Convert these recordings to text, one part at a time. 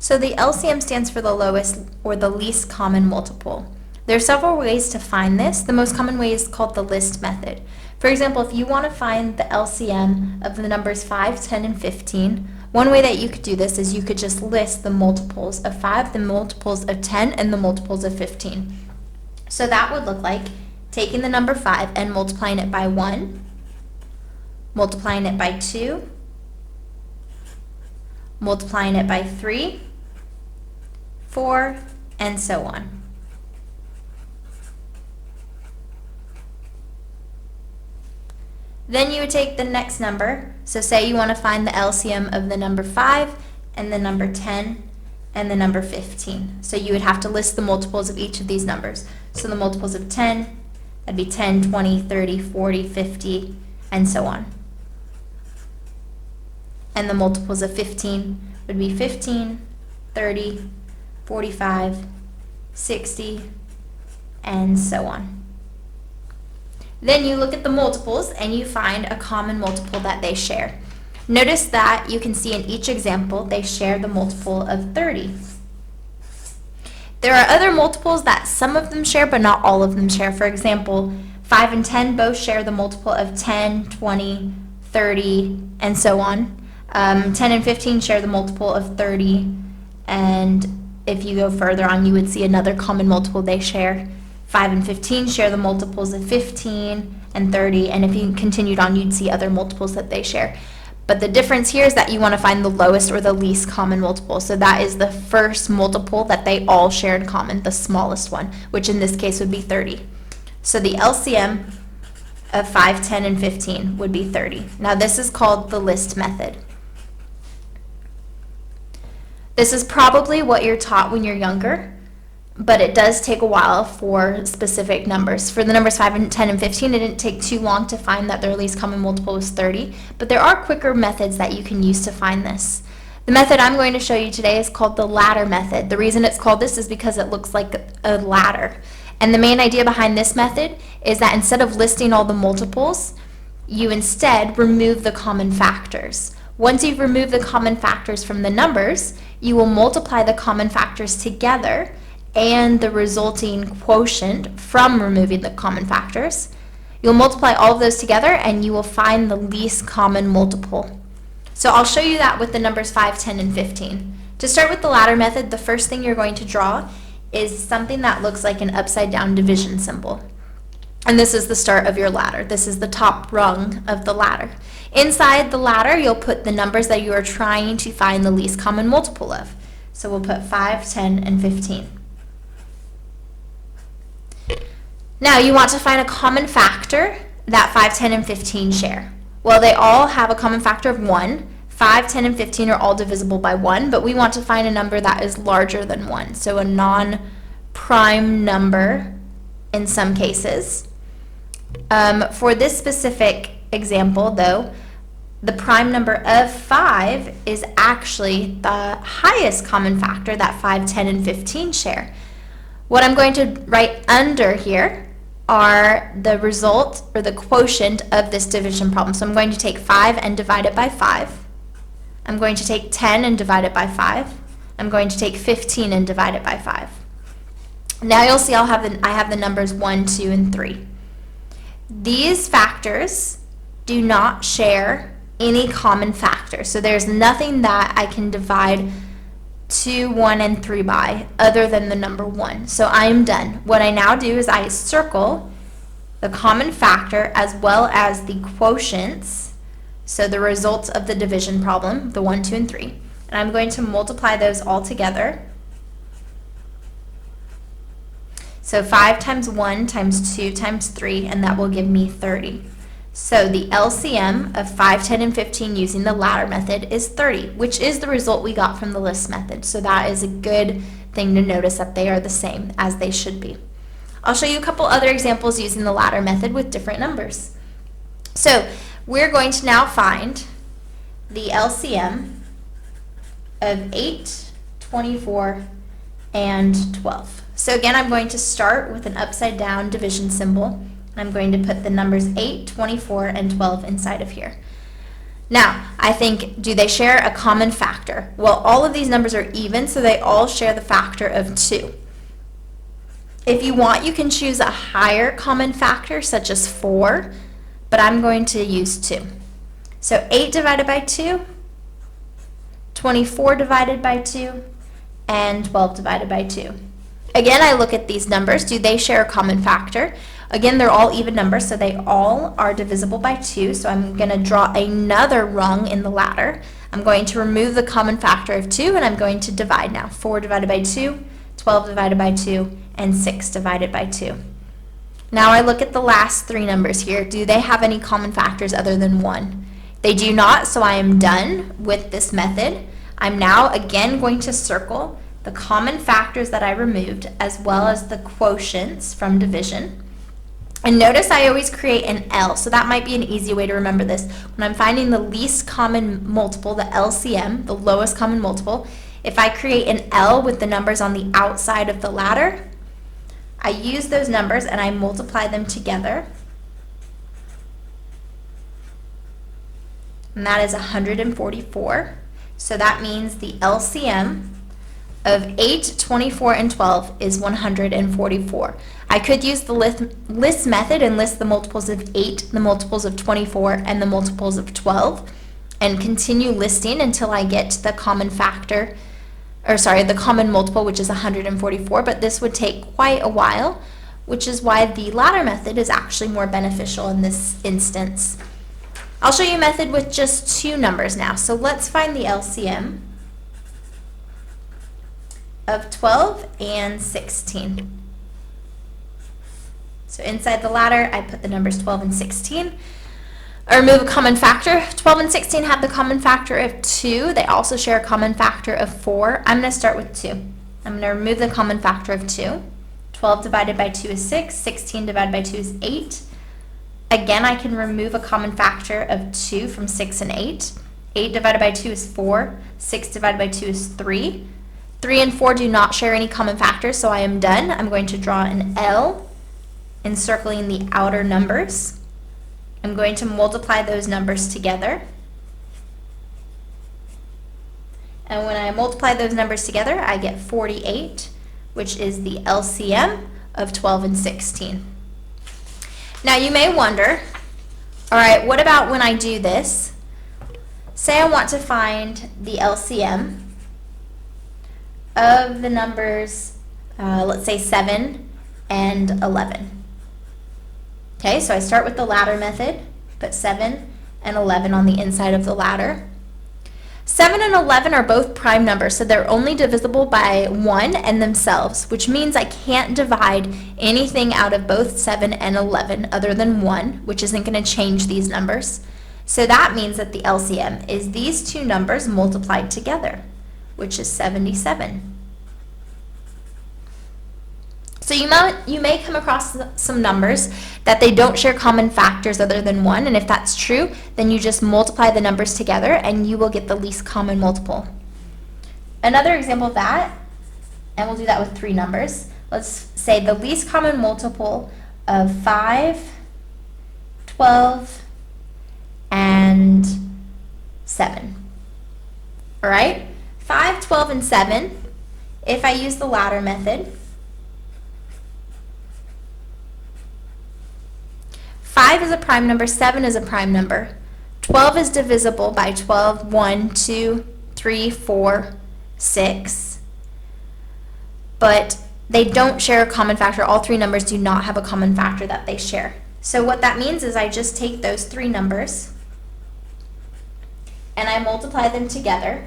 So the LCM stands for the lowest or the least common multiple. There are several ways to find this. The most common way is called the list method. For example, if you want to find the LCM of the numbers 5, 10, and 15, one way that you could do this is you could just list the multiples of 5, the multiples of 10, and the multiples of 15. So that would look like taking the number 5 and multiplying it by 1, multiplying it by 2, multiplying it by 3, 4, and so on. Then you would take the next number. So say you want to find the LCM of the number 5 and the number 10 and the number 15. So you would have to list the multiples of each of these numbers. So the multiples of 10, that'd be 10, 20, 30, 40, 50, and so on. And the multiples of 15 would be 15, 30, 45, 60, and so on. Then you look at the multiples and you find a common multiple that they share. Notice that you can see in each example they share the multiple of 30. There are other multiples that some of them share but not all of them share. For example, 5 and 10 both share the multiple of 10, 20, 30, and so on. 10 and 15 share the multiple of 30, and if you go further on you would see another common multiple they share. 5 and 15 share the multiples of 15 and 30, and if you continued on, you'd see other multiples that they share. But the difference here is that you want to find the lowest or the least common multiple. So that is the first multiple that they all share in common, the smallest one, which in this case would be 30. So the LCM of 5, 10, and 15 would be 30. Now this is called the list method. This is probably what you're taught when you're younger, but it does take a while for specific numbers. For the numbers 5 and 10 and 15, it didn't take too long to find that their least common multiple was 30, but there are quicker methods that you can use to find this. The method I'm going to show you today is called the ladder method. The reason it's called this is because it looks like a ladder. And the main idea behind this method is that instead of listing all the multiples, you instead remove the common factors. Once you've removed the common factors from the numbers, you will multiply the common factors together and the resulting quotient from removing the common factors. You'll multiply all of those together and you will find the least common multiple. So I'll show you that with the numbers 5, 10, and 15. To start with the ladder method, the first thing you're going to draw is something that looks like an upside down division symbol. And this is the start of your ladder. This is the top rung of the ladder. Inside the ladder, you'll put the numbers that you are trying to find the least common multiple of. So we'll put 5, 10, and 15. Now you want to find a common factor that 5, 10, and 15 share. Well, they all have a common factor of 1. 5, 10, and 15 are all divisible by 1, but we want to find a number that is larger than 1, so a non-prime number in some cases. For this specific example, though, the prime number of 5 is actually the highest common factor that 5, 10, and 15 share. What I'm going to write under here are the result or the quotient of this division problem. So I'm going to take 5 and divide it by 5. I'm going to take 10 and divide it by 5. I'm going to take 15 and divide it by 5. Now you'll see I have the numbers 1, 2, and 3. These factors do not share any common factor. So there's nothing that I can divide 2, 1, and 3 by other than the number 1. So I am done. What I now do is I circle the common factor as well as the quotients, so the results of the division problem, the 1, 2, and 3. And I'm going to multiply those all together. So 5 times 1 times 2 times 3, and that will give me 30. So the LCM of 5, 10, and 15 using the ladder method is 30, which is the result we got from the list method. So that is a good thing to notice that they are the same as they should be. I'll show you a couple other examples using the ladder method with different numbers. So we're going to now find the LCM of 8, 24, and 12. So again, I'm going to start with an upside down division symbol. I'm going to put the numbers 8, 24, and 12 inside of here. Now, I think, do they share a common factor? Well, all of these numbers are even, so they all share the factor of 2. If you want, you can choose a higher common factor, such as 4, but I'm going to use 2. So 8 divided by 2, 24 divided by 2, and 12 divided by 2. Again, I look at these numbers. Do they share a common factor? Again, they're all even numbers, so they all are divisible by 2. So I'm going to draw another rung in the ladder. I'm going to remove the common factor of 2, and I'm going to divide now. 4 divided by 2, 12 divided by 2, and 6 divided by 2. Now I look at the last 3 numbers here. Do they have any common factors other than 1? They do not, so I am done with this method. I'm now again going to circle the common factors that I removed, as well as the quotients from division. And notice I always create an L, so that might be an easy way to remember this. When I'm finding the least common multiple, the LCM, the lowest common multiple, if I create an L with the numbers on the outside of the ladder, I use those numbers and I multiply them together. And that is 144. So that means the LCM of 8, 24, and 12 is 144. I could use the list method and list the multiples of 8, the multiples of 24, and the multiples of 12, and continue listing until I get to the common factor, or sorry, the common multiple, which is 144, but this would take quite a while, which is why the ladder method is actually more beneficial in this instance. I'll show you a method with just 2 numbers now. So let's find the LCM of 12 and 16. So inside the ladder, I put the numbers 12 and 16. I remove a common factor. 12 and 16 have the common factor of 2. They also share a common factor of 4. I'm going to start with 2. I'm going to remove the common factor of 2. 12 divided by 2 is 6. 16 divided by 2 is 8. Again, I can remove a common factor of 2 from 6 and 8. 8 divided by 2 is 4. 6 divided by 2 is 3. 3 and 4 do not share any common factors, so I am done. I'm going to draw an L encircling the outer numbers. I'm going to multiply those numbers together. And when I multiply those numbers together, I get 48, which is the LCM of 12 and 16. Now you may wonder, all right, what about when I do this? Say I want to find the LCM of the numbers, let's say 7 and 11. Okay, so I start with the ladder method, put 7 and 11 on the inside of the ladder. 7 and 11 are both prime numbers, so they're only divisible by 1 and themselves, which means I can't divide anything out of both 7 and 11 other than 1, which isn't going to change these numbers. So that means that the LCM is these 2 numbers multiplied together, which is 77. So you may come across some numbers that they don't share common factors other than 1, and if that's true, then you just multiply the numbers together and you will get the least common multiple. Another example of that, and we'll do that with 3 numbers. Let's say the least common multiple of 5, 12, and 7. All right? 5, 12, and 7, if I use the ladder method, 5 is a prime number, 7 is a prime number. 12 is divisible by 12, 1, 2, 3, 4, 6. But they don't share a common factor. All 3 numbers do not have a common factor that they share. So what that means is I just take those 3 numbers and I multiply them together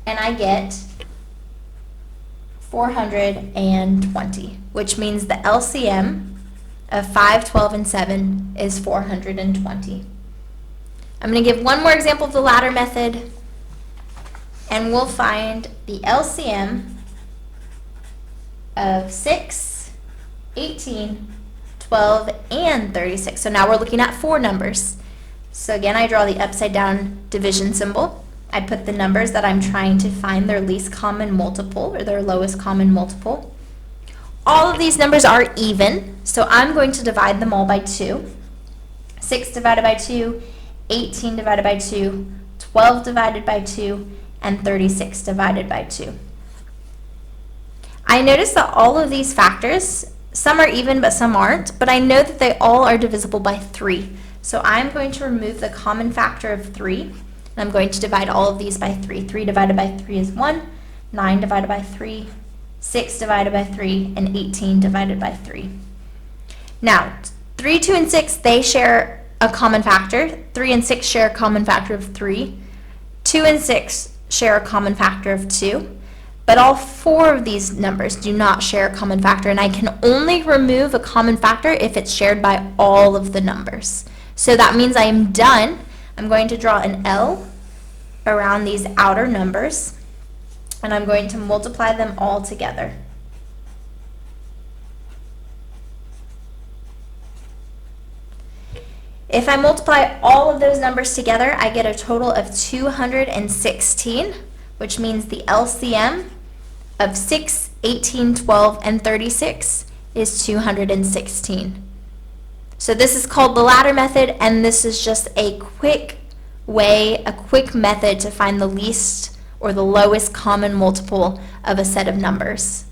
and I get 420, which means the LCM of 5, 12, and 7 is 420. I'm going to give one more example of the ladder method, and we'll find the LCM of 6, 18, 12, and 36. So now we're looking at 4 numbers. So again, I draw the upside down division symbol. I put the numbers that I'm trying to find their least common multiple, or their lowest common multiple. All of these numbers are even, so I'm going to divide them all by 2. 6 divided by 2, 18 divided by 2, 12 divided by 2, and 36 divided by 2. I notice that all of these factors, some are even but some aren't, but I know that they all are divisible by 3. So I'm going to remove the common factor of 3, and I'm going to divide all of these by 3. 3 divided by 3 is 1, 9 divided by 3, 6 divided by 3, and 18 divided by 3. Now, 3, 2, and 6, they share a common factor. 3 and 6 share a common factor of 3. 2 and 6 share a common factor of 2. But all 4 of these numbers do not share a common factor, and I can only remove a common factor if it's shared by all of the numbers. So that means I am done. I'm going to draw an L around these outer numbers, and I'm going to multiply them all together. If I multiply all of those numbers together, I get a total of 216, which means the LCM of 6, 18, 12, and 36 is 216. So this is called the ladder method, and this is just a quick way, a quick method to find the least or the lowest common multiple of a set of numbers.